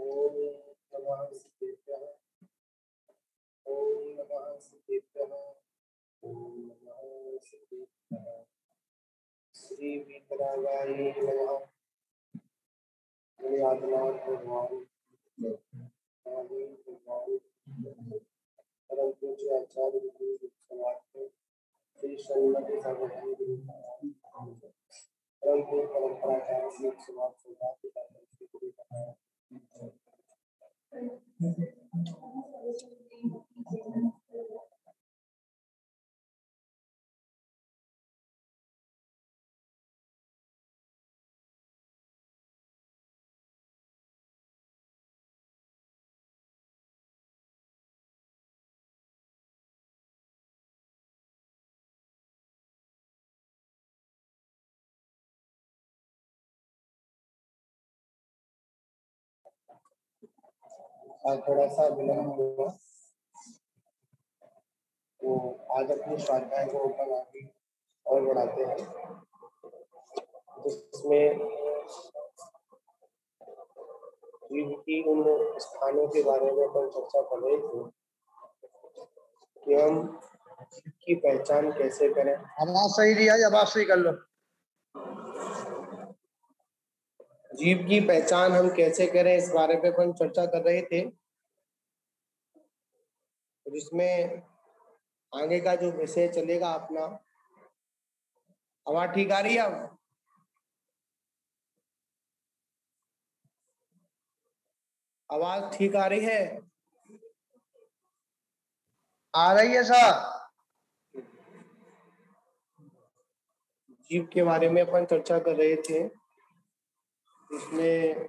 ओम नमः सिद्धेभ्यः। ओम नमः सिद्धेभ्यः। ओम नमः सिद्धेभ्यः। श्री वीतरागाय नमः। आदिनाथ भगवान परम पूज्य आचार्य गुरु समाज श्री सन्मति सर्वधर्म गुरु परम पूज्य परंपराचार्य श्री समाज थोड़ा सा विलम्ब हुआ तो आज अपनी स्वाध्याय को ऊपर आगे और बढ़ाते हैं, जिसमें जीव की उन स्थानों के बारे में अपन चर्चा कर रहे थे कि हम जीव की पहचान कैसे करें। आवाज सही दिया, आवाज सही कर लो। जीव की पहचान हम कैसे करें, इस बारे में अपन चर्चा कर रहे थे, जिसमें आगे का जो विषय चलेगा अपना। आवाज ठीक आ रही है? अब आवाज ठीक आ रही है? आ रही है सर। जीव के बारे में अपन चर्चा कर रहे थे, इसमें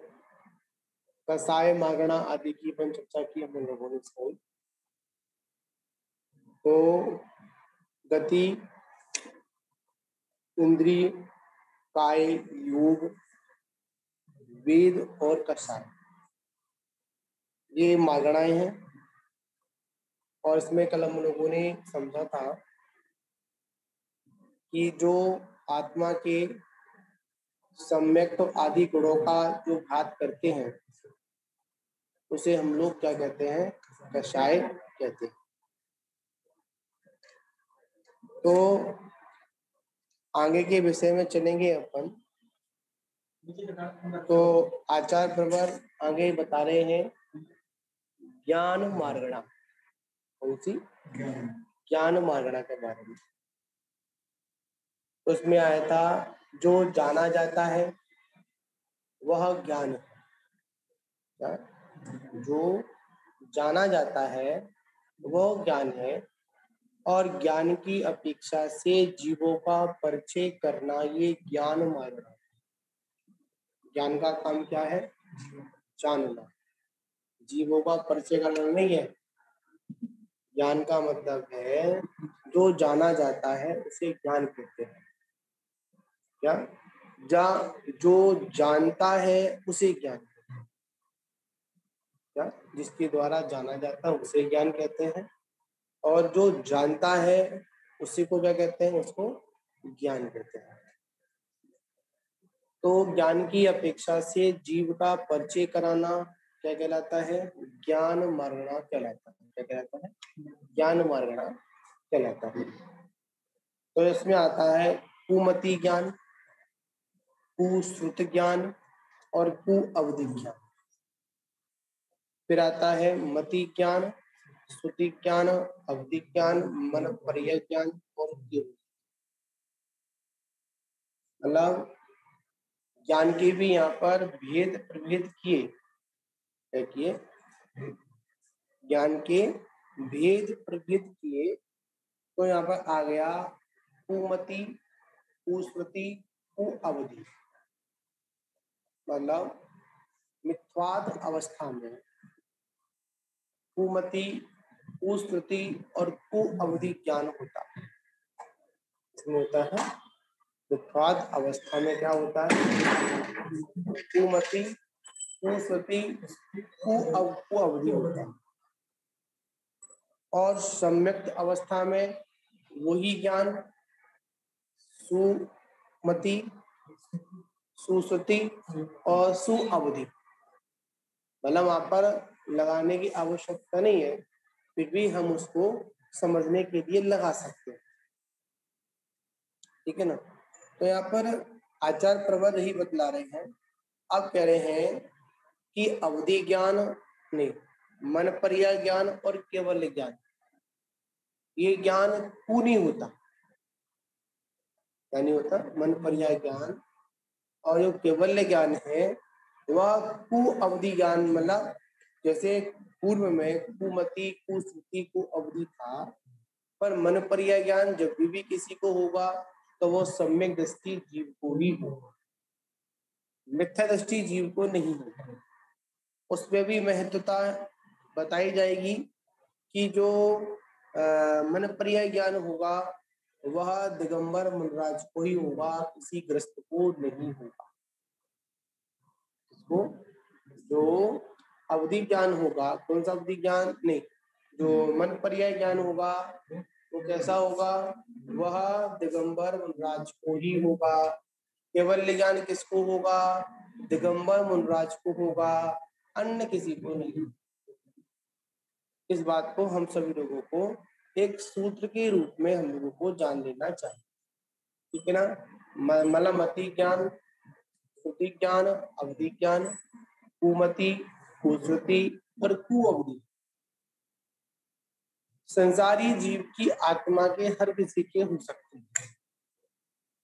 कसाय मागणा आदि की अपन चर्चा की हम लोगों ने। तो गति, इंद्रिय, काय, योग, वेद और कसाय, ये मागणाएं हैं। और इसमें कल हम लोगों ने समझा था कि जो आत्मा के सम्यक तो आदि गुणों का जो घात करते हैं, उसे हम लोग क्या कहते हैं? कषाय कहते हैं। तो आगे के विषय में चलेंगे अपन। तो आचार्य प्रवर आगे बता रहे हैं ज्ञान मार्गणा। कौन सी? ज्ञान मार्गणा के बारे में। उसमें आया था जो जाना जाता है वह ज्ञान है। जो जाना जाता है वह ज्ञान है, और ज्ञान की अपेक्षा से जीवों का परिचय करना ये ज्ञान मार्गणा। ज्ञान का काम क्या है? जानना। जीवों का परिचय करना नहीं है। ज्ञान का मतलब है जो जाना जाता है उसे ज्ञान कहते हैं। क्या? जो जानता है उसे ज्ञान कहते हैं। क्या? जिसके द्वारा जाना जाता है उसे ज्ञान कहते हैं, और जो जानता है उसी को क्या कहते हैं? उसको ज्ञान कहते हैं। तो ज्ञान की अपेक्षा से जीव का परिचय कराना क्या कहलाता है? ज्ञान मार्गणा कहलाता है। क्या कहलाता है? ज्ञान मार्गणा कहलाता है। तो इसमें आता है कुमति ज्ञान, कुश्रुत ज्ञान और कुअवधि ज्ञान। फिर आता है मति ज्ञान, श्रुति ज्ञान, अवधि ज्ञान, मन पर्यय ज्ञान और मतलब ज्ञान के भी यहाँ पर भेद प्रभेद किए। ज्ञान के भेद प्रभेद किए। तो यहाँ पर आ गया कुमति, कुश्रुति, कुअवधि। मतलब मिथ्वाद अवस्था में कुमति, कुश्रुति और कुअवधि ज्ञान होता है। इसमें होता है मिथ्वाद अवस्था में क्या होता है? कुमति, कुश्रुति, कुअवधि होता है। और सम्यक्त अवस्था में वही ज्ञान सुमति, सुश्रुति और सुअवधि। मतलब वहां पर लगाने की आवश्यकता नहीं है, फिर भी हम उसको समझने के लिए लगा सकते हैं। ठीक है ना। तो यहाँ पर आचार प्रवर यही बतला रहे हैं। अब कह रहे हैं कि अवधि ज्ञान नहीं, मन पर्याय ज्ञान और केवल ज्ञान, ये ज्ञान कु नहीं होता। क्या नहीं होता? मन पर्याय ज्ञान। और जो केवल ज्ञान है वह कु अवधि ज्ञान, मतलब जैसे पूर्व में कुमति कुश्रुति को अवधि था, पर मन पर्याय ज्ञान जब भी किसी को होगा तो वो सम्यक दृष्टि जीव को ही होगा, मिथ्या दृष्टि जीव को नहीं होगा। उसमें भी महत्वता बताई जाएगी कि जो मन पर्याय ज्ञान होगा वह दिगंबर मुनराज को ही होगा, किसी ग्रस्त को नहीं होगा। इसको जो अवधि ज्ञान होगा, कौन सा अवधि ज्ञान? नहीं, जो मन पर्याय ज्ञान होगा वो कैसा होगा? वह दिगंबर मुनराज को ही होगा। केवल ज्ञान किसको होगा? दिगंबर मुनराज को होगा, अन्य किसी को नहीं। इस बात को हम सभी लोगों को एक सूत्र के रूप में हम लोगों को जान लेना चाहिए। ठीक है ना। मलमति ज्ञान, श्रुति ज्ञान, अवधि ज्ञान, कुमति, कुश्रुति और कुअवधि संसारी जीव की आत्मा के हर किसी के हो सकते हैं।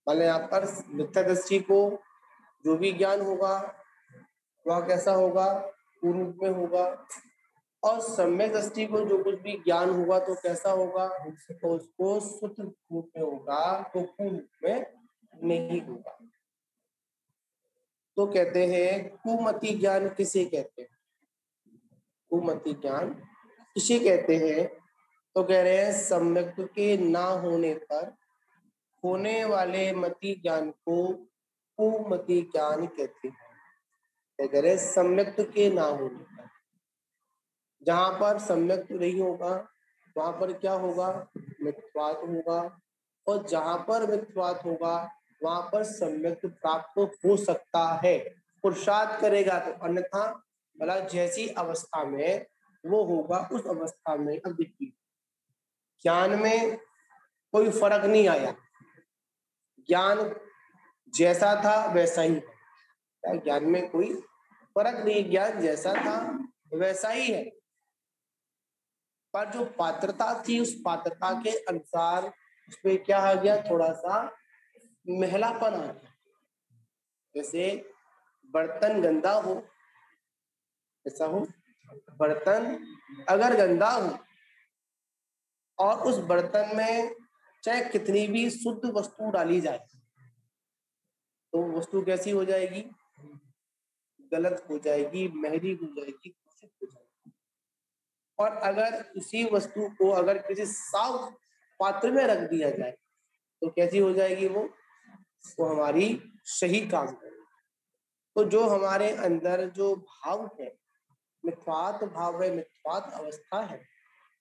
मतलब यहाँ पर मिथ्या दृष्टि को जो भी ज्ञान होगा वह कैसा होगा? पूर्ण रूप में होगा। और सम्यक दृष्टि को जो कुछ भी ज्ञान होगा तो कैसा होगा? तो उसको शुद्ध रूप में होगा, तो पूर्ण रूप में नहीं होगा। तो कहते हैं कुमति ज्ञान किसे कहते हैं? कुमति ज्ञान किसे कहते हैं? तो कह रहे हैं सम्यक के ना होने पर होने वाले मति ज्ञान को कुमति ज्ञान कहते हैं। क्या कह रहे हैं? सम्यक के ना होने पर, जहां पर सम्यक नहीं होगा वहां पर क्या होगा? मिथ्यात्व होगा। और जहां पर मिथ्यात्व होगा वहां पर सम्यक प्राप्त हो सकता है, पुरुषार्थ करेगा तो, अन्यथा मतलब जैसी अवस्था में वो होगा उस अवस्था में। अब देखिए, ज्ञान में कोई फर्क नहीं आया, ज्ञान जैसा था वैसा ही है। ज्ञान में कोई फर्क नहीं, ज्ञान जैसा था वैसा ही है। पर जो पात्रता थी उस पात्रता के अनुसार उसमें क्या आ गया? थोड़ा सा महिलापन आ गया। जैसे बर्तन गंदा हो, ऐसा हो, बर्तन अगर गंदा हो और उस बर्तन में चाहे कितनी भी शुद्ध वस्तु डाली जाए तो वस्तु कैसी हो जाएगी? गलत हो जाएगी, महरी हो जाएगी, दूषित हो जाएगी। और अगर उसी वस्तु को अगर किसी साफ पात्र में रख दिया जाए तो कैसी हो जाएगी? वो हमारी सही काम करेगी। तो जो हमारे अंदर जो भाव है, मिथ्यात भाव है, मिथ्यात अवस्था है,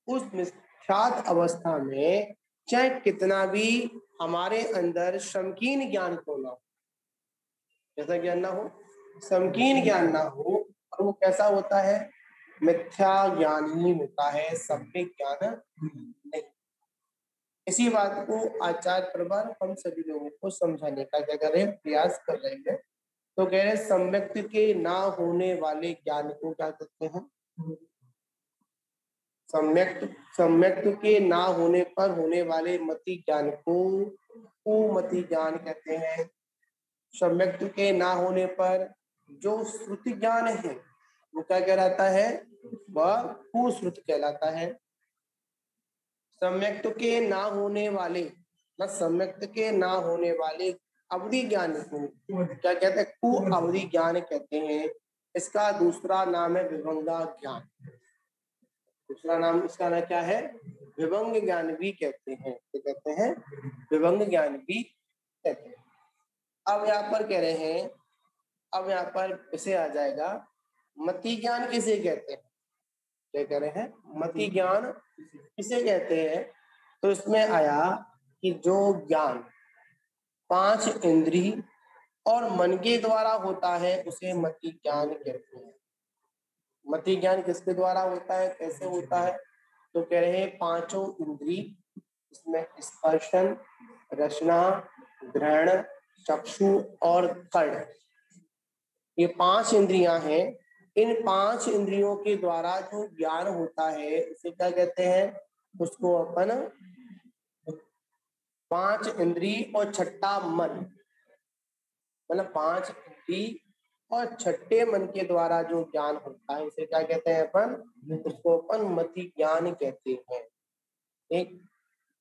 उस मिथ्यात अवस्था में चाहे कितना भी हमारे अंदर समकीन ज्ञान क्यों ना हो, जैसा ज्ञान ना हो, समकीन ज्ञान ना हो, और वो कैसा होता है? मिथ्या ज्ञान ही होता है, सम्यक ज्ञान नहीं। इसी बात को आचार्य प्रवर हम सभी लोगों को समझाने का क्या कर रहे हैं? प्रयास कर रहे हैं। तो कह रहे सम्यक के ना होने वाले ज्ञान को क्या कहते हैं? सम्यक के ना होने पर होने वाले मति ज्ञान को कुमति ज्ञान कहते हैं। सम्यक के ना होने पर जो श्रुति ज्ञान है वो क्या कहलाता है? वह कुश्रुत कहलाता है। सम्यक के ना होने वाले, ना सम्यक के ना होने वाले अवधि ज्ञान को क्या कहते हैं? कु अवधि ज्ञान कहते हैं। इसका दूसरा नाम है विभंगा ज्ञान। दूसरा नाम इसका ना क्या है? विभंग ज्ञान भी कहते हैं। क्या कहते हैं? विभंग ज्ञान भी कहते हैं। अब यहाँ पर कह रहे हैं, अब यहाँ पर इसे आ जाएगा मति ज्ञान किसे कहते हैं? क्या कह रहे हैं? मति ज्ञान किसे कहते हैं? तो इसमें आया कि जो ज्ञान 5 इंद्रिय और मन के द्वारा होता है उसे मति ज्ञान कहते हैं। मति ज्ञान किसके द्वारा होता है, कैसे होता है? तो कह रहे हैं पांचों इंद्री, इसमें स्पर्शन, रसना, ग्रहण, चक्षु और कर्ण, ये 5 इंद्रियां हैं। इन 5 इंद्रियों के द्वारा जो ज्ञान होता है उसे क्या कहते हैं? उसको अपन 5 इंद्री और छठा मन, मतलब 5 इंद्री और छठे मन के द्वारा जो ज्ञान होता है उसे क्या कहते हैं अपन? उसको अपन मति ज्ञान कहते हैं। ठीक,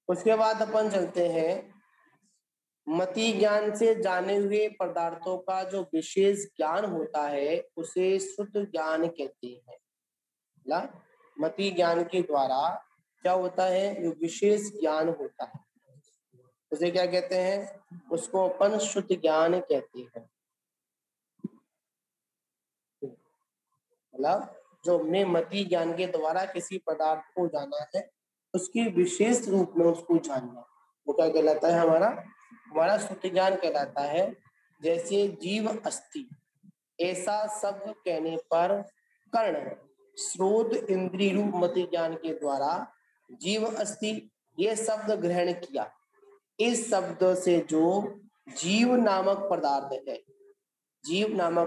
उसके बाद अपन चलते हैं मति ज्ञान से जाने हुए पदार्थों का जो विशेष ज्ञान होता है उसे शुद्ध ज्ञान कहते हैं। मति ज्ञान के द्वारा क्या होता है? जो विशेष ज्ञान होता है उसे क्या कहते हैं? उसको अपन शुद्ध ज्ञान कहते हैं। मतलब जो हमने मति ज्ञान के द्वारा किसी पदार्थ को जाना है उसकी विशेष रूप में उसको जानना, वो क्या कहलाता है? हमारा शुद्ध ज्ञान कहलाता है। जैसे जीव अस्ति, ऐसा शब्द कहने पर कर्ण श्रोत इंद्रिय रूप मति ज्ञान के द्वारा जीव अस्ति ये शब्द ग्रहण किया। इस शब्द से जो जीव नामक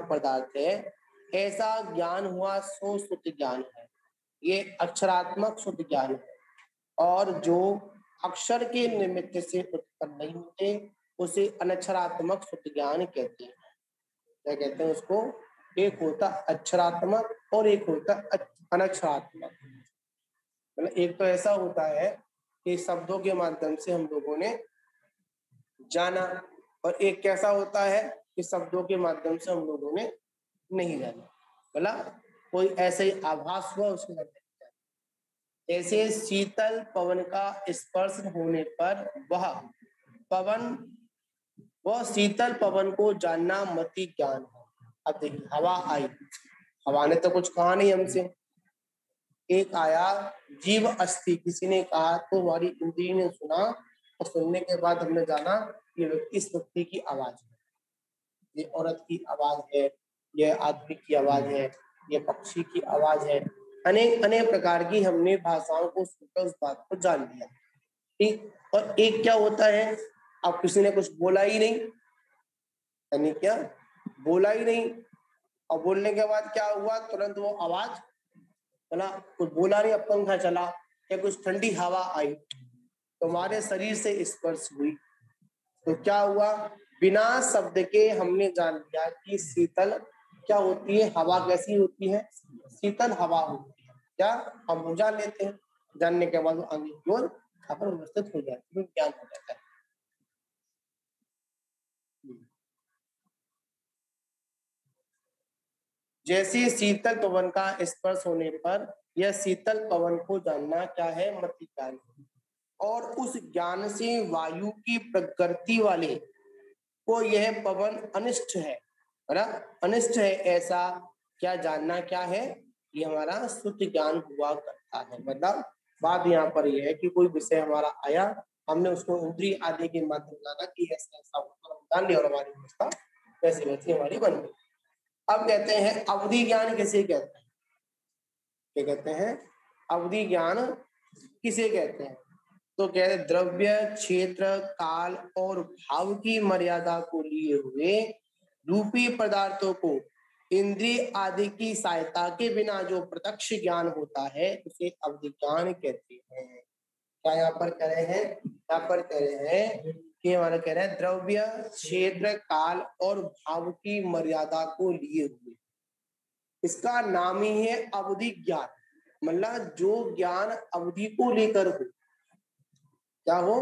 पदार्थ है ऐसा ज्ञान हुआ, सो शुद्ध ज्ञान है। ये अक्षरात्मक शुद्ध ज्ञान है। और जो अक्षर के निमित्त से उत्पन्न नहीं होते उसे अनक्षरात्मक शुद्ध ज्ञान कहते हैं। क्या कहते हैं उसको? एक होता अक्षरात्मक और एक होता अनक्षरात्मक। मतलब एक तो ऐसा होता है कि शब्दों के माध्यम से हम लोगों ने जाना, और एक कैसा होता है कि शब्दों के माध्यम से हम लोगों ने नहीं जाना, मतलब कोई ऐसे ही आभास हुआ उसके माध्यम से। जैसे शीतल पवन का स्पर्श होने पर वह शीतल पवन को जानना मति ज्ञान है। अब देखिए हवा आई, हवा ने तो कुछ कहा नहीं हमसे, एक आया जीव अस्थि, किसी ने कहा तो हमारी इंद्री ने सुना, और सुनने के बाद हमने जाना ये इस व्यक्ति की आवाज है, ये औरत की आवाज है, ये आदमी की आवाज है, ये पक्षी की आवाज है। अनेक अनेक प्रकार की हमने भाषाओं को सुनकर उस बात को जान लिया। ठीक, और एक क्या होता है, अब किसी ने कुछ बोला ही नहीं, यानी क्या बोला ही नहीं, और बोलने के बाद क्या हुआ, तुरंत वो आवाज, मतलब कुछ बोला नहीं, अब पंखा चला या कुछ ठंडी हवा आई तो हमारे शरीर से स्पर्श हुई, तो क्या हुआ, बिना शब्द के हमने जान लिया कि शीतल क्या होती है, हवा कैसी होती है, शीतल हवा होती है। क्या हम जान लेते हैं, जानने के बाद आगे की ओर अपन व्यवस्थित हो जाते हैं, ज्ञान हो जाता है। जैसे शीतल पवन का स्पर्श होने पर यह शीतल पवन को जानना क्या है, मति ज्ञान। और उस ज्ञान से वायु की प्रकृति वाले को यह पवन अनिष्ट है, अनिष्ट है ऐसा क्या जानना क्या है, ये हमारा शुद्ध ज्ञान हुआ करता है। मतलब बात यहाँ पर यह है कि कोई विषय हमारा आया, हमने उसको इंद्रिय आदि के माध्यम जाना कि ऐसा ऐसा जान लिया और हमारी व्यवस्था वैसे वैसी हमारी बन गई। अब कहते हैं अवधि ज्ञान किसे कहते हैं? क्या कहते हैं? अवधि ज्ञान किसे कहते हैं? तो कहते हैं द्रव्य, क्षेत्र, काल और भाव की मर्यादा को लिए हुए रूपी पदार्थों को इंद्रिय आदि की सहायता के बिना जो प्रत्यक्ष ज्ञान होता है उसे अवधि ज्ञान कहते हैं। क्या यहाँ पर कह रहे हैं? यहाँ पर कह रहे हैं कि हमारा कह रहे हैं द्रव्य, क्षेत्र, काल और भाव की मर्यादा को लिए हुए, इसका नाम ही है अवधि ज्ञान। मतलब जो ज्ञान अवधि को लेकर हो, क्या हो,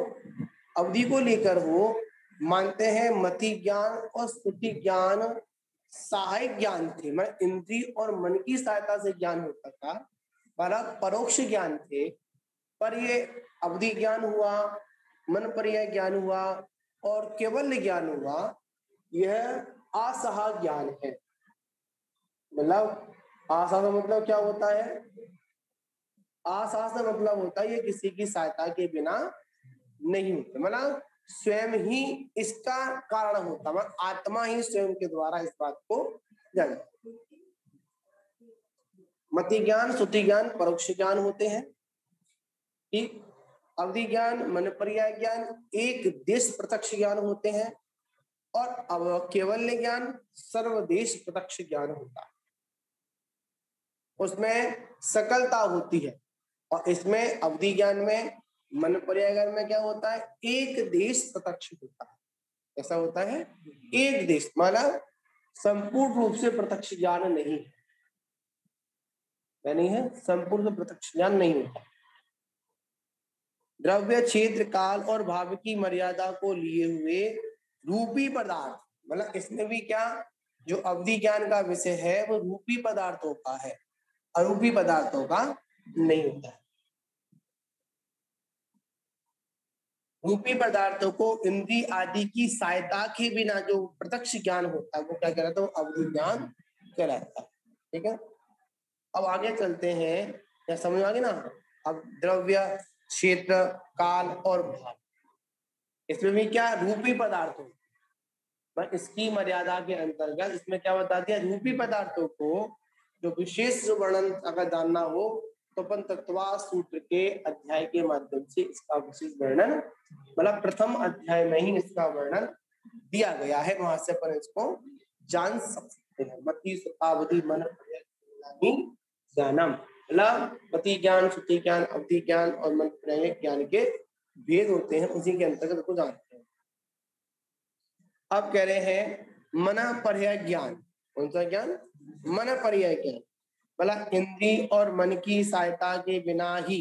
अवधि को लेकर हो। मानते हैं मति ज्ञान और श्रुति ज्ञान सहायक ज्ञान थे, मतलब इंद्रिय और मन की सहायता से ज्ञान होता था, परोक्ष ज्ञान थे। पर ये अवधि ज्ञान हुआ, मन पर्याय ज्ञान हुआ और केवल ज्ञान हुआ, यह असह ज्ञान है। मतलब आशा का मतलब क्या होता है? आशा से मतलब होता है ये किसी की सहायता के बिना नहीं होते, मतलब स्वयं ही इसका कारण होता, मतलब आत्मा ही स्वयं के द्वारा इस बात को जानती। मति ज्ञान, श्रुति ज्ञान, परोक्ष ज्ञान होते हैं। ठीक, अवधि ज्ञान, मन पर्याय ज्ञान, एक देश प्रत्यक्ष ज्ञान होते हैं, और अब केवल्य ज्ञान सर्वदेश प्रत्यक्ष ज्ञान होता है। उसमें सकलता होती है, और इसमें अवधि ज्ञान में, मन पर्याय ज्ञान में क्या होता है, एक देश प्रत्यक्ष होता है। ऐसा होता है, एक देश, मतलब संपूर्ण रूप से प्रत्यक्ष ज्ञान नहीं है, संपूर्ण प्रत्यक्ष ज्ञान नहीं होता। द्रव्य, क्षेत्र, काल और भाव की मर्यादा को लिए हुए रूपी पदार्थ, मतलब इसमें भी क्या, जो अवधि ज्ञान का विषय है वो रूपी पदार्थों का है, अरूपी पदार्थों का नहीं होता है। रूपी पदार्थों को इंद्रिय आदि की सहायता के बिना जो प्रत्यक्ष ज्ञान होता है वो क्या कहलाता है, अवधि ज्ञान कहलाता है। ठीक है, अब आगे चलते हैं, या समझ आ गई ना। अब द्रव्य, क्षेत्र, काल और भाव, इसमें भी क्या, रूपी पदार्थों, पर इसकी मर्यादा के अंतर्गत इसमें क्या बता दिया, रूपी पदार्थों को जो विशेष वर्णन अगर जानना हो तो अपन तत्वा सूत्र के अध्याय के माध्यम से इसका विशेष वर्णन, मतलब प्रथम अध्याय में ही इसका वर्णन दिया गया है, वहां से अपन इसको जान सकते हैं। मति सुतावधि मन ज्ञानम, मतलब मति ज्ञान, श्रुति ज्ञान, अवधि ज्ञान और मन पर्याय ज्ञान के भेद होते हैं, उसी के अंतर्गत को जानते हैं। अब कह रहे हैं मन पर्याय ज्ञान। कौन सा ज्ञान, मन पर्याय ज्ञान, मतलब इंद्रिय और मन की सहायता के बिना ही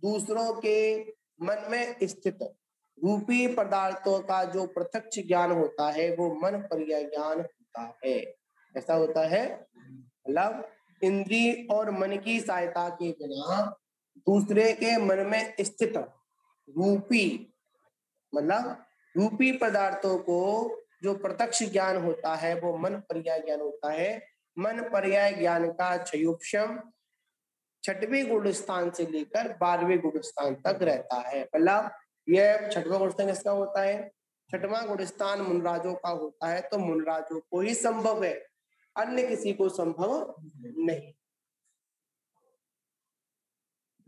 दूसरों के मन में स्थित रूपी पदार्थों का जो प्रत्यक्ष ज्ञान होता है वो मन पर्याय ज्ञान होता है। ऐसा होता है, मतलब इंद्रिय और मन की सहायता के बिना दूसरे के मन में स्थित रूपी, मतलब रूपी पदार्थों को जो प्रत्यक्ष ज्ञान होता है वो मन पर्याय ज्ञान होता है। मन पर्याय ज्ञान का क्षयोपशम 6वें गुण स्थान से लेकर 12वें गुण स्थान तक रहता है। मतलब यह 6वां गुण स्थान किसका होता है, 6वां गुण स्थान मुनराजों का होता है, तो मुनराजों को ही संभव है, अन्य किसी को संभव नहीं।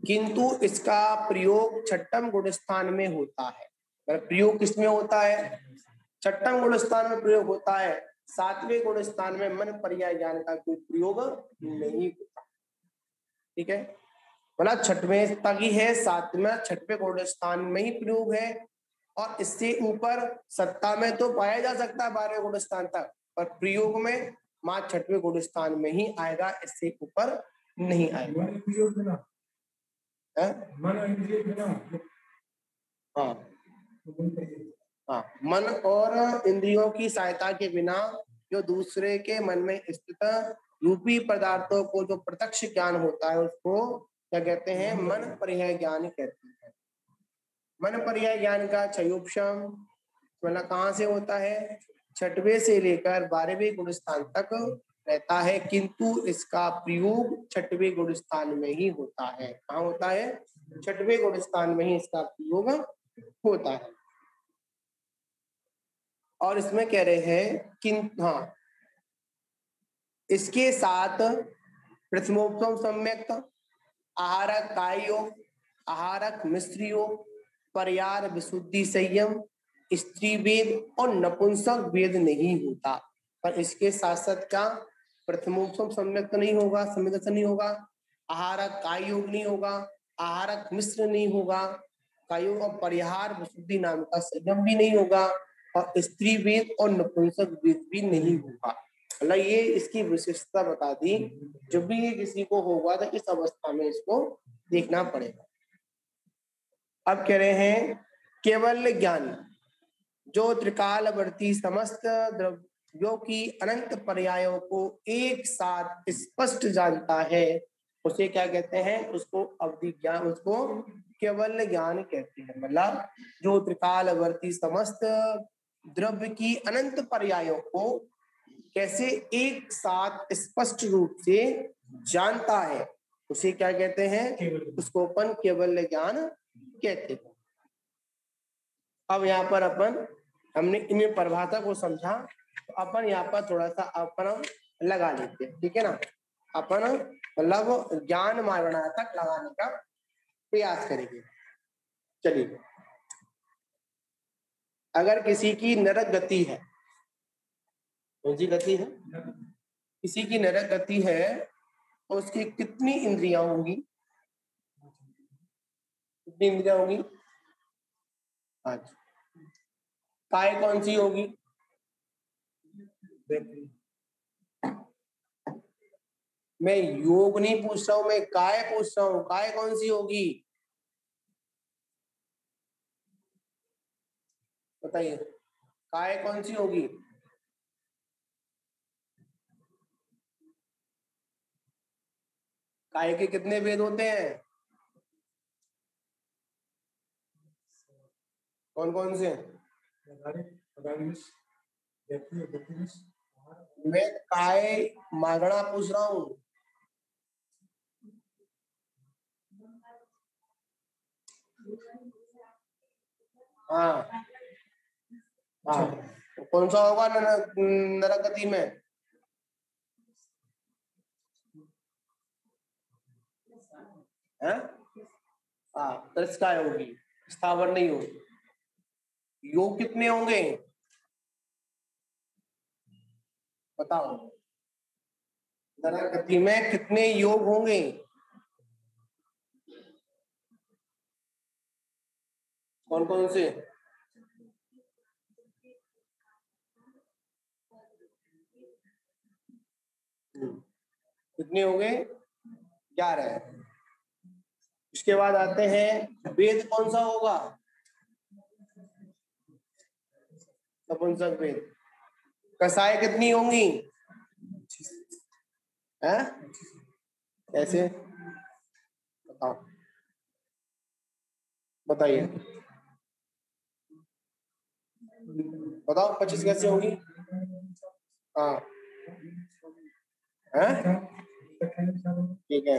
किंतु इसका प्रयोग 6वें गुण स्थान में होता है। प्रयोग किसमें होता है, 6वें गुण स्थान में प्रयोग होता है, 7वें गुण स्थान में मन पर्याय ज्ञान का कोई प्रयोग नहीं होता। ठीक है, मतलब 6वें तक ही है, 6वें गुण स्थान में ही प्रयोग है, और इससे ऊपर सत्ता में तो पाया जा सकता है 12वें गुण स्थान तक, पर प्रयोग में मात्र 6वें गुण स्थान में ही आएगा, इससे ऊपर नहीं आएगा। हाँ हाँ, मन और इंद्रियों की सहायता के बिना जो दूसरे के मन में स्थित रूपी पदार्थों को जो प्रत्यक्ष ज्ञान होता है उसको क्या कहते हैं, मन पर्याय ज्ञान कहते हैं। मन पर्याय ज्ञान का क्षयोपशम मतलब कहाँ से होता है, 6वें से लेकर 12वें गुण स्थान तक रहता है, किंतु इसका प्रयोग 6वें गुण स्थान में ही होता है। कहाँ होता है, 6वें गुण स्थान में ही इसका प्रयोग होता है। और इसमें कह रहे हैं कि हाँ, इसके साथ प्रथमोपम सम्यक्त, आहारक कायोग, आहारक मिश्र योग, पर्यार विशुद्धि संयम, स्त्री वेद और नपुंसक वेद नहीं होता। पर इसके साथ साथ क्या, प्रथमोपम सम्यक्त नहीं होगा, सम्यक्त नहीं होगा, आहारक कायोग नहीं होगा, आहारक मिश्र नहीं होगा, कायोग और परिहार विशुद्धि नाम का संयम भी नहीं होगा, और स्त्री वेद और नपुंसक वेद भी नहीं होगा। मतलब ये इसकी विशेषता बता दी। जब भी ये किसी को होगा तो इस अवस्था में इसको देखना पड़ेगा। अब कह रहे हैं केवल ज्ञान जो त्रिकालवर्ती समस्त द्रव्यों की अनंत पर्यायों को एक साथ स्पष्ट जानता है, उसे क्या कहते हैं, उसको अवधि ज्ञान, उसको केवल ज्ञान कहते हैं। मतलब जो त्रिकालवर्ती समस्त द्रव्य की अनंत पर्यायों को कैसे एक साथ स्पष्ट रूप से जानता है, उसे क्या कहते हैं, उसको अपन केवल ज्ञान कहते हैं। अब यहाँ पर अपन हमने इन्हें परिभाषा को समझा, तो अपन यहाँ पर थोड़ा सा अपन लगा लेते हैं। ठीक है ना, अपन मतलब ज्ञान मारणा तक लगाने का प्रयास करेंगे। चलिए, अगर किसी की नरक गति है, कौन सी गति है? किसी की नरक गति है तो उसकी कितनी इंद्रियां होंगी? कितनी इंद्रियां होंगी? अच्छा, काय कौन सी होगी? मैं योग नहीं पूछ रहा हूं, मैं काय पूछ रहा हूं। काय कौन सी होगी बताइए, काय कौन सी होगी? काय के कितने वेद होते हैं? कौन कौन से? मैं काय मागणा पूछ रहा हूं। हाँ हाँ, तो कौन सा होगा नरक गति में? हाँ, काय होगी, स्थावर नहीं होगी। योग कितने होंगे बताओ? नरक गति में कितने योग होंगे? कौन कौन से? कितने हो गए? 11। इसके बाद आते हैं वेद, कौन सा होगा? नपुंसक वेद। कसाय कितनी होंगी? है कैसे बताओ, बताइए बताओ, 25 कैसे होगी? हाँ है, ठीक है।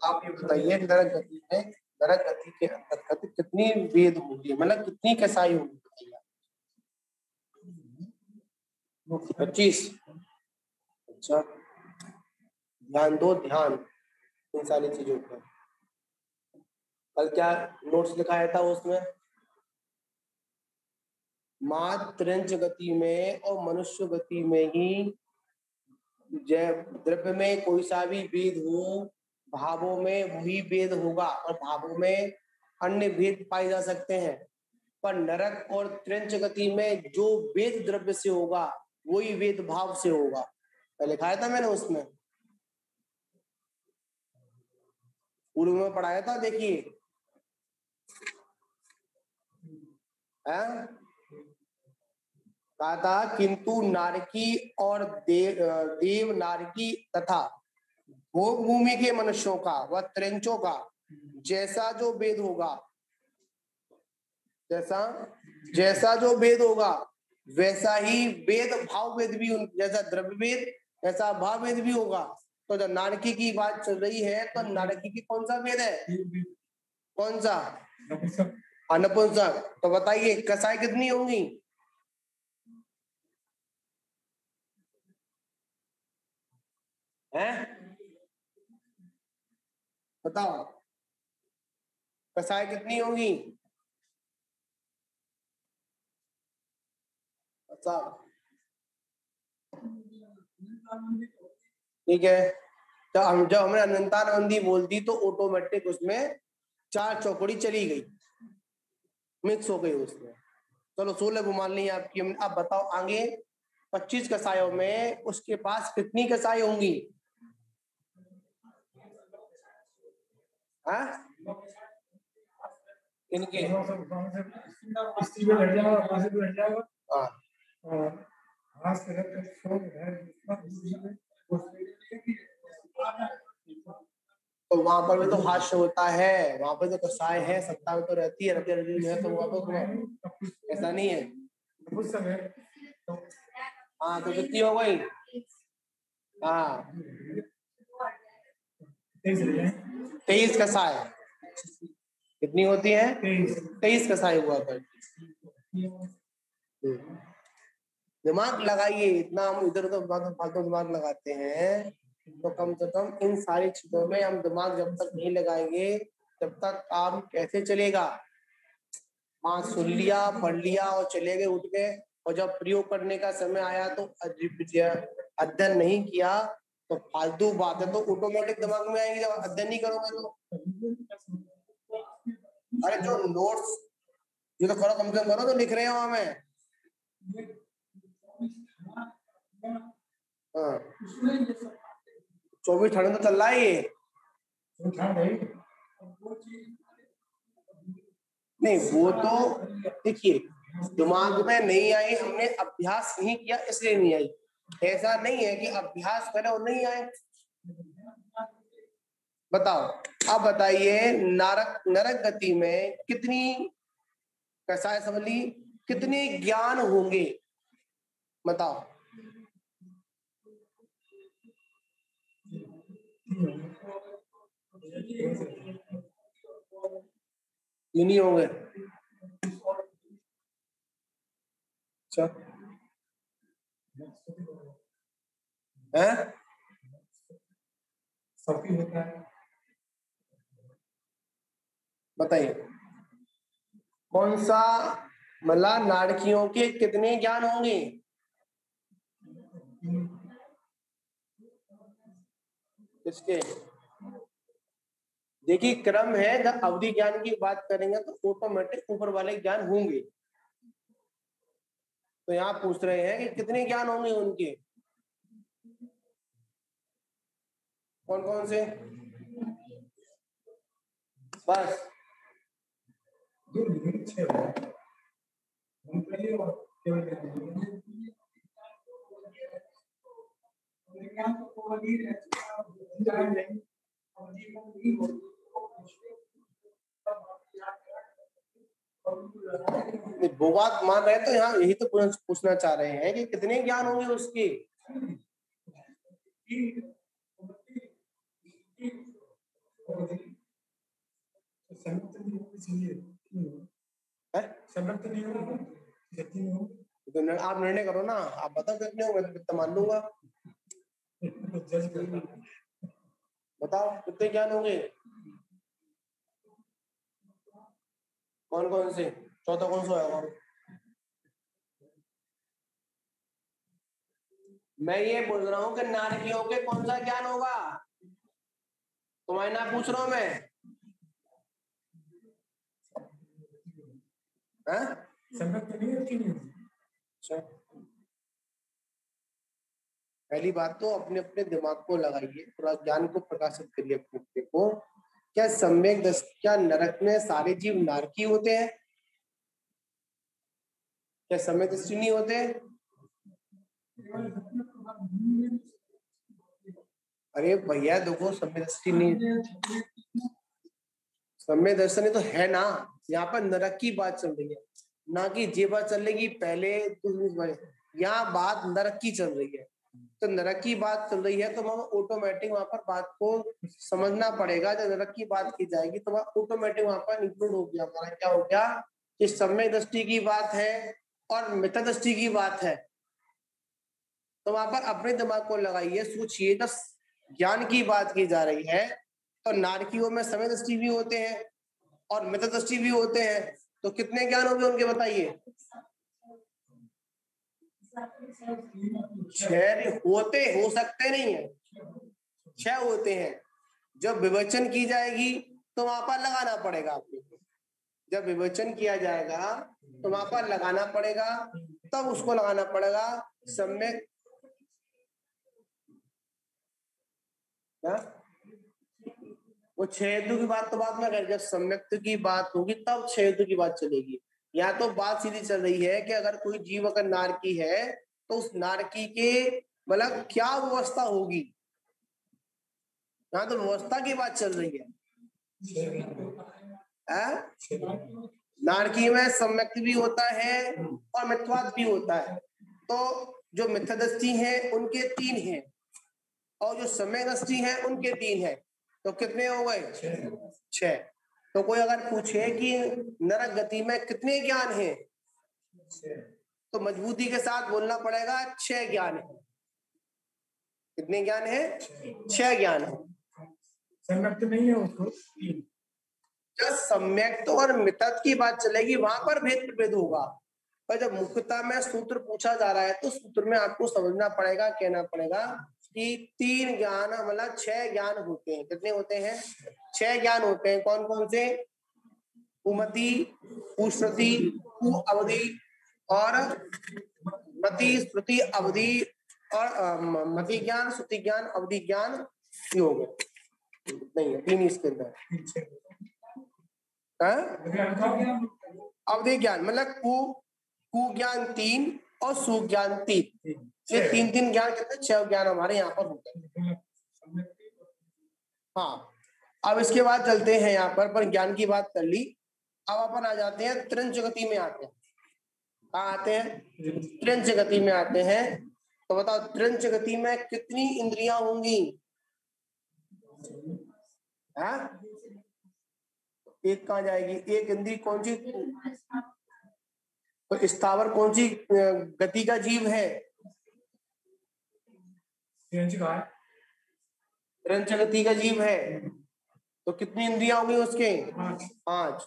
आप ये बताइए, नरक गति में, नरक गति के अंतर्गत कितनी वेद होंगी, मतलब कितनी कसाई होंगी? 25। अच्छा, ध्यान दो, ध्यान इन सारी चीजों पर। कल क्या नोट्स लिखाया था उसमें? मात्रंच गति में और मनुष्य गति में ही द्रव्य में कोई सा भी भेद हो, भावों में वही भेद होगा और भावों में अन्य भेद पाए जा सकते हैं। पर नरक और त्रिंच गति में जो वेद द्रव्य से होगा वही वेद भाव से होगा। पहले लिखाया था मैंने उसमें, पूर्व में पढ़ाया था, देखिए। कहा था किंतु नारकी और देव नारकी तथा भोग भूमि के मनुष्यों का व त्रिंचों का जैसा जो भेद होगा, जैसा जो भेद होगा वैसा ही वेद भाव वेद भी, जैसा द्रव्य वेद ऐसा भाव वेद भी होगा। तो जब नारकी की बात चल रही है तो नारकी की कौन सा वेद है? कौन सा? नपुंसक। तो बताइए कसाई कितनी होंगी? हैं बताओ, कसाई कितनी होंगी? अच्छा, ठीक है। तो हम जब हमने अनंतानंदी बोल दी तो ऑटोमेटिक उसमें 4 चौकड़ी चली गई, मिक्स हो गई उसमें। चलो 16 मान ली आपकी। अब बताओ आगे, 25 कसायों में उसके पास कितनी कसाई होंगी? हाँ इनके तो वहां पर भी तो हास्य होता है, वहां पर तो कसाय है, सत्ता में तो रहती है, रति है, तो वहां पर ऐसा नहीं है। हाँ तो कितनी हो गई? हाँ 23 कसाय, कितनी होती है? 23 कसाई हुआ करती। दिमाग लगाइए, इतना हम इधर उधर फालतू दिमाग लगाते हैं, तो कम से कम इन सारी चीजों में हम दिमाग जब तक नहीं लगाएंगे तब तक काम कैसे चलेगा? हाँ, सुन लिया, पढ़ लिया और चले गए उठ गए, और जब प्रयोग करने का समय आया तो अध्ययन नहीं किया, तो फालतू बातें तो ऑटोमेटिक दिमाग में आएंगी जब अध्ययन नहीं करोगे तो। अरे जो नोट्स ये तो करो, कम से कम करो, तो लिख रहे हो हमें। हाँ, 24 ठंड तो चल रहा है ये। नहीं, वो तो देखिए दिमाग में नहीं आई, हमने अभ्यास नहीं किया इसलिए नहीं आई। ऐसा नहीं है कि अभ्यास करें और नहीं आए। बताओ, अब बताइए, नरक गति में कितनी कसाय समझ, कितने ज्ञान होंगे? बताओ। ये नहीं होंगे। अच्छा है, सबकी होता है। बताइए कौन सा, मतलब नारकियों के कितने ज्ञान होंगे? किसके? देखिए क्रम है, जब अवधि ज्ञान की बात करेंगे तो ऑटोमेटिक ऊपर वाले ज्ञान होंगे। तो यहाँ पूछ रहे हैं कि कितने ज्ञान होंगे उनके, कौन कौन से? बस वो बात मान रहे हैं, तो यहाँ यही तो पूछना चाह रहे हैं कि कितने ज्ञान होंगे उसके। तो आप निर्णय करो ना, आप बताओ कितने होंगे, तो कितना मान लूंगा। बताओ कितने ज्ञान होंगे, कौन कौन से? चौथा कौन सा होगा? मैं ये बोल रहा हूँ कि नारकियों के कौन सा ज्ञान होगा, तुम्हारे ना पूछ रहा हूं मैं। अच्छा, पहली बात तो अपने अपने दिमाग को लगाइए, थोड़ा ज्ञान को प्रकाशित करिए अपने को। क्या सम्यक दृष्टि, क्या नरक में सारे जीव नारकी होते हैं? क्या सम्यक दृष्टि नहीं होते? अरे भैया देखो, सम्यक दृष्टि नहीं, सम्यक दर्शन तो है ना, यहाँ पर नरक की बात चल रही है, ना कि ये बात चल रही पहले यहाँ बात नरक की चल रही है। तो नरक की बात चल रही है तो वहां ऑटोमेटिक वहां पर बात को समझना पड़ेगा। जब नरक की बात की जाएगी तो वहां ऑटोमेटिक वहां पर इंक्लूड हो गया, हमारा क्या हो गया कि सम्यक दृष्टि की बात है और मिथ्या दृष्टि की बात है। तो वहां पर अपने दिमाग को लगाइए, सोचिए, जब ज्ञान की बात की जा रही है तो नारकियों में सम्यक दृष्टि भी होते हैं और मिथ्या दृष्टि भी होते हैं, तो कितने ज्ञान होंगे उनके, बताइए। 6 होते, हो सकते नहीं है, 6 होते हैं। जब विवेचन की जाएगी तो वहां पर लगाना पड़ेगा आपको, जब विवेचन किया जाएगा तो वहां पर लगाना पड़ेगा, तब उसको लगाना पड़ेगा सम्यक। वो 6 हेतु की बात तो बाद में कर, जब सम्यक की बात होगी तब 6 हेतु की बात चलेगी। यहाँ तो बात सीधी चल रही है कि अगर कोई जीव अगर नारकी है तो उस नारकी के मतलब क्या व्यवस्था होगी, यहाँ तो व्यवस्था की बात चल रही है। नारकी में सम्यक भी होता है और मिथ्यात्व भी होता है। तो जो मिथ्या दृष्टि है उनके 3 हैं और जो सम्यक दृष्टि है उनके 3 हैं, तो कितने हो गए? 6। तो कोई अगर पूछे कि नरक गति में कितने ज्ञान हैं, तो मजबूती के साथ बोलना पड़ेगा 6 ज्ञान है। कितने ज्ञान है? 6 ज्ञान है। सम्यक तो नहीं है उसको। जब सम्यक तो और मितत की बात चलेगी वहां पर भेद प्रभेद होगा, पर जब मुख्यता में सूत्र पूछा जा रहा है तो सूत्र में आपको समझना पड़ेगा, कहना पड़ेगा कि 3 ज्ञान मतलब 6 ज्ञान होते हैं। कितने होते हैं? 6 ज्ञान होते हैं। कौन कौन से? कुमति, कुश्रुति, कुअवधि और मति, श्रुति, अवधि और मति ज्ञान, श्रुति ज्ञान, अवधि ज्ञान, योग। नहीं है, 3 इसके अंदर। अवधि ज्ञान मतलब कु ज्ञान 3 और सु ज्ञान 3। ये 3 ज्ञान कितने? 6 ज्ञान हमारे यहाँ पर होते हैं। हाँ, अब इसके बाद चलते हैं यहाँ पर ज्ञान की बात कर ली। अब अपन आ जाते हैं त्रिंच गति में आते हैं। कहाँ आते हैं? त्रिंच गति में आते हैं। तो बताओ त्रिंच गति में कितनी इंद्रियां होंगी? हाँ, एक कहाँ जाएगी? एक इंद्री कौन सी? तो स्थावर कौन सी गति का जीव है? त्रिंच गति का जीव है। तो कितनी इंद्रियां होंगी उसके? 5।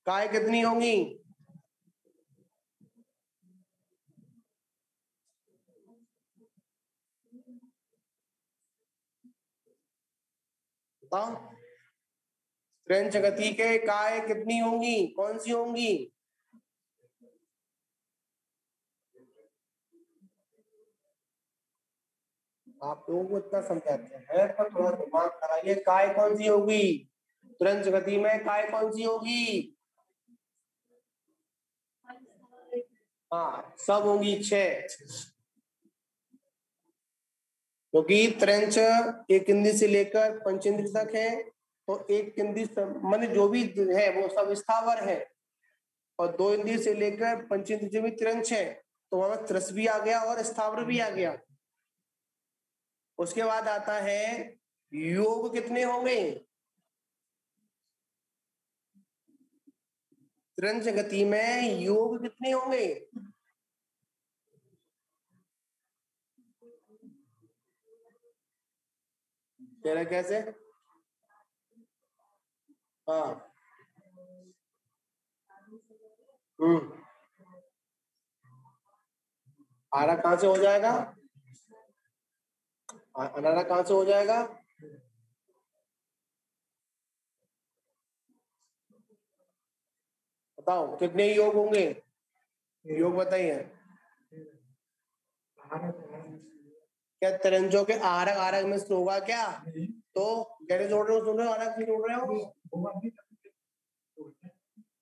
काय कितनी होंगी? बताओ, त्रिंच गति के काय कितनी होंगी? कौन सी होंगी? आप लोगों को इतना समझाते हैं पर थोड़ा दिमाग लगाइए। काय कौन सी होगी? त्रिंच गति में काय कौन सी होगी? हाँ, सब होंगी 6। क्योंकि त्रिंच एक इंद्री से लेकर पंचेंद्री तक है, तो एक इंद्री मन जो भी है वो सब स्थावर है, और 2 इंद्री से लेकर पंचेंद्री जो भी त्रिंच है, तो वहां त्रस भी आ गया और स्थावर भी आ गया। उसके बाद आता है योग। कितने होंगे? त्रिंच गति में योग कितने होंगे? तेरा कैसे? हाँ, आरा कहां से हो जाएगा? अनारा कहां से हो जाएगा? बताओ कितने योग होंगे? योग बताइए। क्या त्रिंचों के आरक आरक में होगा क्या? तो कैसे जोड़ रहे हो? सुन रहे हो? आरक से जोड़ रहे हो?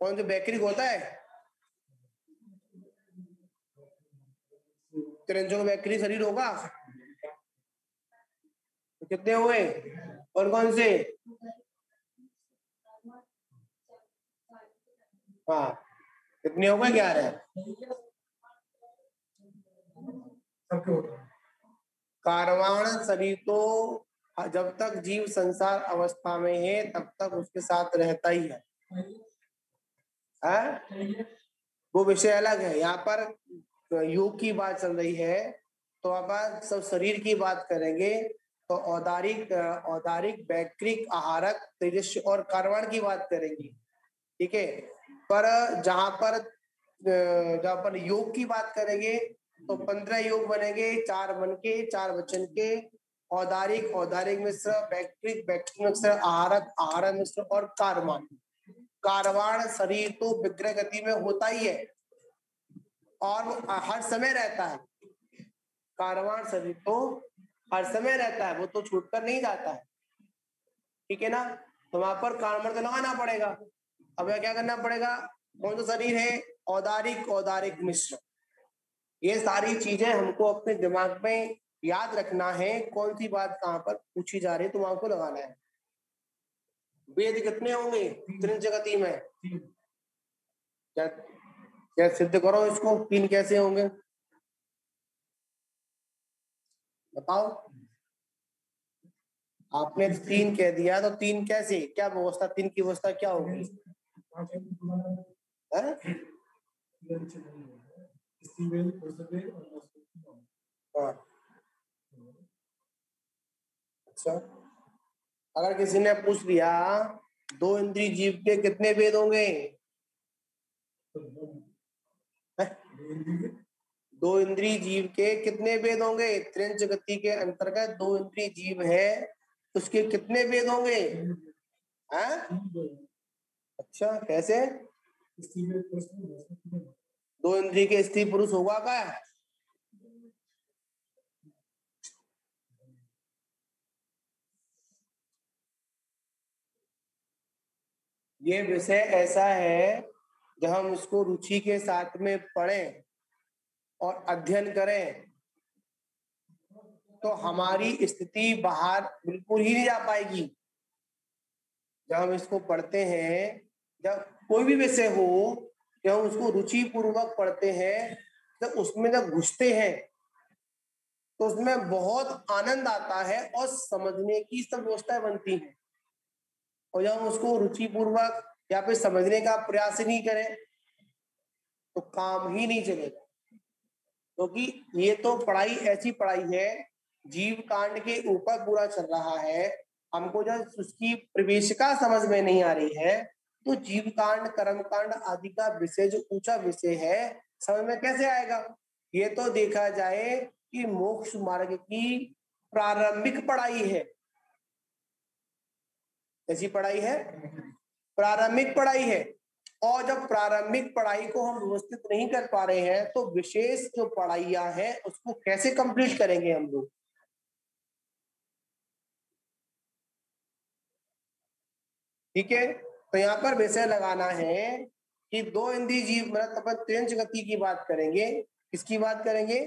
कौन से बैक्रिक होता है? त्रिंचों का बैक्री शरीर होगा। तो कितने हुए? और कौन से? हाँ, कितने हो गए? 11। कारवाण शरीर तो जब तक जीव संसार अवस्था में है तब तक उसके साथ रहता ही है। वो विषय अलग है। यहाँ पर योग की बात चल रही है, तो अब सब शरीर की बात करेंगे तो औदारिक, बैक्रिक, आहारक, तेजस्वी और कारवाण की बात करेंगे। ठीक है, पर जहां पर योग की बात करेंगे तो 15 योग बनेंगे, 4 मन के, 4 वचन के। औदारिक मिश्र, बैक्ट्रिक मिश्र, आहारक मिश्र और कारवाण। कारवाण शरीर तो विग्रह गति में होता ही है और हर समय रहता है। कारवाण शरीर तो हर समय रहता है, वो तो छूटकर नहीं जाता है। ठीक है ना? तो वहां पर कारवाण तो लगाना पड़ेगा। अब क्या करना पड़ेगा? कौन सा शरीर है? औदारिक मिश्र। ये सारी चीजें हमको अपने दिमाग में याद रखना है। कौन सी बात कहाँ पर पूछी जा रही है तो वहां को लगाना है। वेद कितने होंगे त्रिंच गति में? क्या सिद्ध करो इसको। 3 कैसे होंगे बताओ? आपने 3 कह दिया तो 3 कैसे, क्या व्यवस्था, 3 की व्यवस्था क्या होगी? हाँ। अच्छा, अगर किसी ने पूछ लिया 2 इंद्रिय जीव के कितने वेद होंगे? 2 इंद्रिय जीव के कितने वेद होंगे? त्रिंच गति के अंतर्गत 2 इंद्रिय जीव है, उसके कितने वेद होंगे? हाँ? अच्छा, कैसे? 2 इंद्रिय के स्त्री पुरुष होगा क्या? ये विषय ऐसा है जब हम इसको रुचि के साथ में पढ़ें और अध्ययन करें तो हमारी स्थिति बाहर बिल्कुल ही नहीं जा पाएगी। जब हम इसको पढ़ते हैं, जब कोई भी विषय हो, जब हम उसको रुचि पूर्वक पढ़ते हैं, जब उसमें जब घुसते हैं तो उसमें बहुत आनंद आता है और समझने की सब व्यवस्थाएं बनती हैं। और जब हम उसको रुचि पूर्वक या फिर समझने का प्रयास नहीं करें तो काम ही नहीं चलेगा। क्योंकि ये तो पढ़ाई ऐसी पढ़ाई है, जीव कांड के ऊपर पूरा चल रहा है। हमको जब उसकी प्रवेशिका समझ में नहीं आ रही है तो जीव कांड, कर्म कांड आदि का विषय जो ऊंचा विषय है समझ में कैसे आएगा? ये तो देखा जाए कि मोक्ष मार्ग की प्रारंभिक पढ़ाई है। ऐसी पढ़ाई है, प्रारंभिक पढ़ाई है। और जब प्रारंभिक पढ़ाई को हम व्यवस्थित नहीं कर पा रहे हैं तो विशेष जो पढ़ाइयां हैं उसको कैसे कंप्लीट करेंगे हम लोग? ठीक है, तो यहाँ पर विषय लगाना है कि 2 इंद्रिय जीव, मतलब अपन त्रिंच गति की बात करेंगे। किसकी बात करेंगे?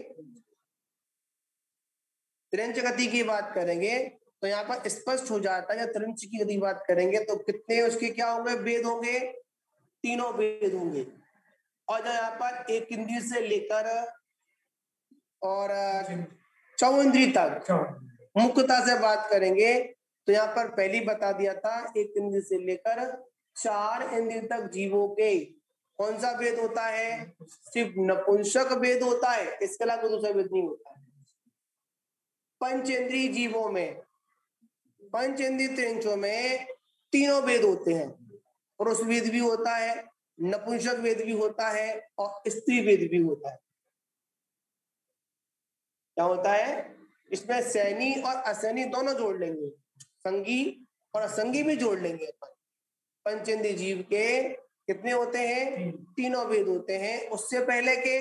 त्रिंच गति की बात करेंगे। तो यहाँ पर स्पष्ट हो जाता है, त्रिंच की गति बात करेंगे तो कितने उसके क्या होंगे? वेद होंगे, 3 वेद होंगे। और जो यहाँ पर एक इंद्रिय से लेकर और 4 इंद्रिय तक मुख्यता से बात करेंगे तो यहाँ पर पहली बता दिया था, एक इंद्रिय से लेकर 4 इंद्रिय तक जीवों के कौन सा वेद होता है? सिर्फ नपुंसक वेद होता है, इसके अलावा दूसरा वेद नहीं होता है। पंचेंद्रीय जीवों में, पंचेंद्रीय त्रिंचों में 3 वेद होते हैं। पुरुष वेद भी होता है, नपुंसक वेद भी होता है और स्त्री वेद भी होता है। क्या होता है इसमें? सैनी और असैनी दोनों जोड़ लेंगे, संगी और असंगी भी जोड़ लेंगे अपन। पंचेंद्रीय जीव के कितने होते हैं? 3 वेद होते हैं। उससे पहले के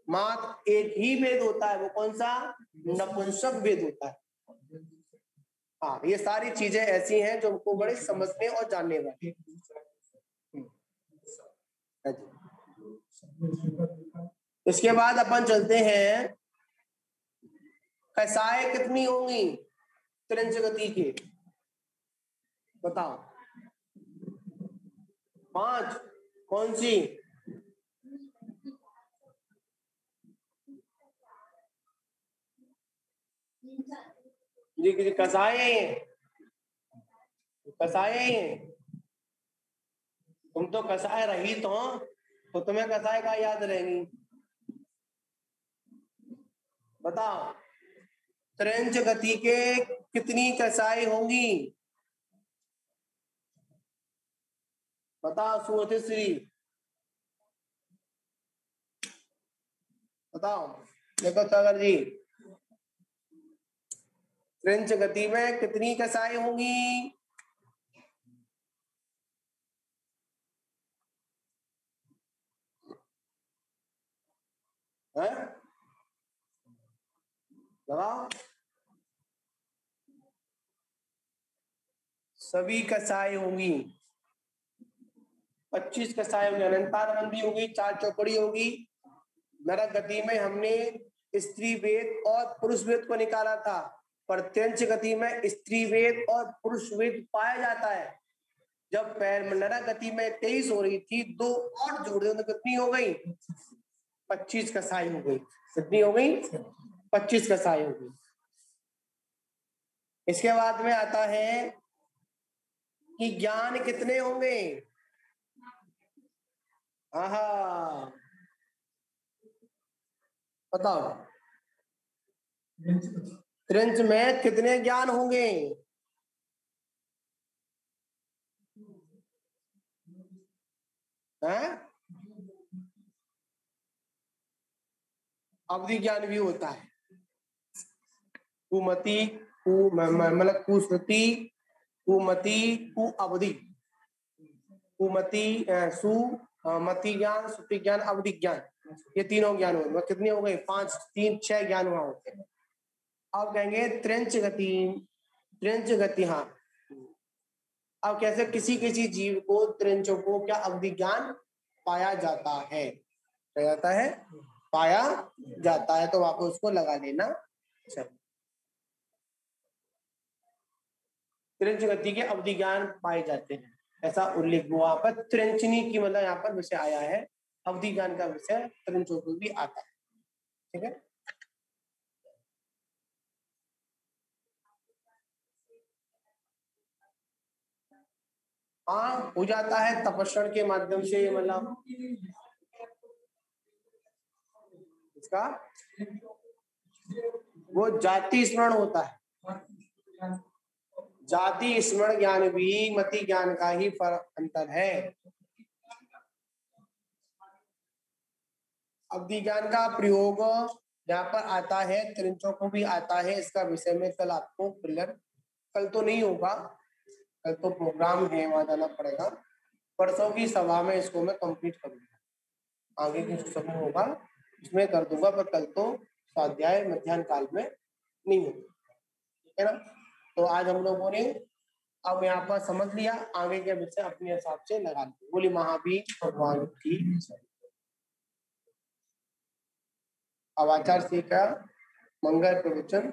मात्र एक ही वेद होता है, वो कौन सा? नपुंसक वेद होता है। हाँ, ये सारी चीजें ऐसी हैं जो हमको बड़े समझने और जानने वाली। इसके बाद अपन चलते हैं, कसाएं कितनी होंगी त्रिंच गति के? बताओ। 5। कौन सी? जी, कसाएं, कसाएं। तुम तो कसाए रही तो तुम्हें कसाए का याद रहेंगी। बताओ, त्रिंच गति के कितनी कसाई होंगी? बताओ सुश्री, बताओ। देखो सागर जी, त्रिंच गति में कितनी कसाई होंगी? बताओ। सभी कसाई होंगी। 25 कसाई होंगी। अनंतार बंदी होगी, 4 चौपड़ी होगी। नरक गति में हमने स्त्री वेद और पुरुष वेद को निकाला था, पर त्रिंच गति में स्त्री वेद और पुरुष वेद पाया जाता है। जब पैर नरक गति में 23 हो रही थी, 2 और जोड़ दे तो कितनी हो गई? 25 कसाई हो गई। कितनी हो गई? 25 कसाई हो गई। इसके बाद में आता है कि ज्ञान कितने होंगे। हाँ, बताओ त्रिंच में कितने ज्ञान होंगे। हैं? अवधि ज्ञान भी होता है। कुमति मतलब कुश्रुति, कुमति, कु अवधि, कुमति सु मति ज्ञान, श्रुति ज्ञान, अवधि ज्ञान, ये तीनों ज्ञान हो गए। कितने हो गए? 5, 3, 6 ज्ञान वहां होते हैं। अब कहेंगे त्रिंच गति, त्रिंच गति। हाँ, अब कैसे किसी किसी जीव को त्रिंचों को क्या अवधि ज्ञान पाया जाता है, पाया जाता है। तो आप उसको लगा लेना। चलो, त्रिंच गति के अवधि ज्ञान पाए जाते हैं, ऐसा उल्लेख हुआ पर त्रिंचनी की मतलब यहाँ पर विषय आया है, अवधि ज्ञान का विषय त्रिंचों को भी आता है। ठीक है, हाँ हो जाता है तपस्या के माध्यम से, मतलब इसका वो जाति स्मरण होता है। जाति स्मरण ज्ञान भी मति ज्ञान का ही फर्क अंतर है। अवधि ज्ञान का प्रयोग यहाँ पर आता है, त्रिंचों को भी आता है। इसका विषय में कल आपको क्लियर, कल तो नहीं होगा, कल तो प्रोग्राम है, वहां जाना पड़ेगा। परसों की सभा में इसको मैं कंप्लीट करूंगा। आगे की जो समय होगा उसमें कर दूंगा, पर कल तो स्वाध्याय मध्याह्न काल में नहीं होगा। ठीक है ना? तो आज हम लोगों ने अब यहाँ पर समझ लिया, आगे के विषय अपने हिसाब से लगा लिया। बोली महावीर भगवान की अब आचार्य श्री का मंगल प्रवचन